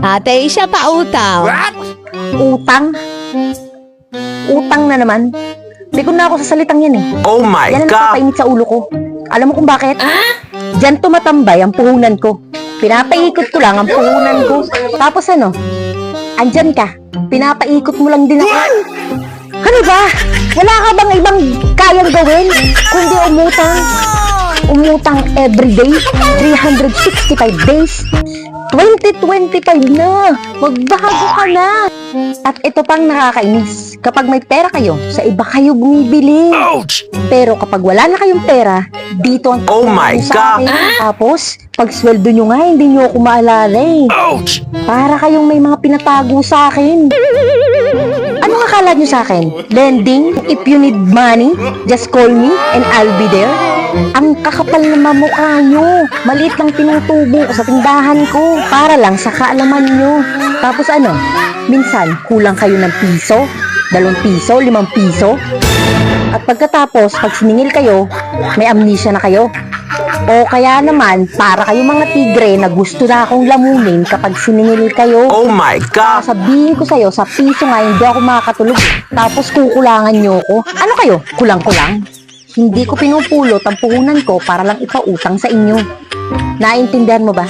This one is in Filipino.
Ate, siya pa utang. Utang? Utang na naman. Likod na ako sa salitang yan eh. Oh my Yan ang God! napapainit sa ulo ko. Alam mo kung bakit? Diyan tumatambay ang puhunan ko. Pinapaikot ko lang ang puhunan ko. Tapos ano? Andyan ka. Pinapaikot mo lang din ako. Ano ba? Wala ka bang ibang kayang gawin? Kundi umutang. Umutang everyday. 365 days. 2025 na. Magbago ka na. At ito pang nakakainis. Kapag may pera kayo, sa iba kayo bumibili. Ouch! Pero kapag wala na kayong pera, dito ang Oh my tatawag sa akin. Tapos, pag sweldo nyo nga, hindi nyo ako maalala eh. Ouch! Para kayong may mga pinatago sa akin. Anong akala nyo sa akin? Lending? If you need money, just call me and I'll be there. Ang kakapal na mamukha nyo. Maliit lang tinutubo ko sa tindahan ko. Para lang sa kaalaman nyo. Tapos ano? Minsan, kulang kayo ng piso, 2 piso, 5 piso. At pagkatapos, pag siningil kayo, may amnesia na kayo. O kaya naman, para kayo mga tigre na gusto na akong lamunin kapag siningil kayo. Oh my God! Sabihin ko sa'yo, sa piso nga, hindi ako makakatulog. Tapos kukulangan nyo ko. Ano kayo? Kulang-kulang? Hindi ko pinupulot ang puhunan ko para lang ipautang sa inyo. Naintindihan mo ba?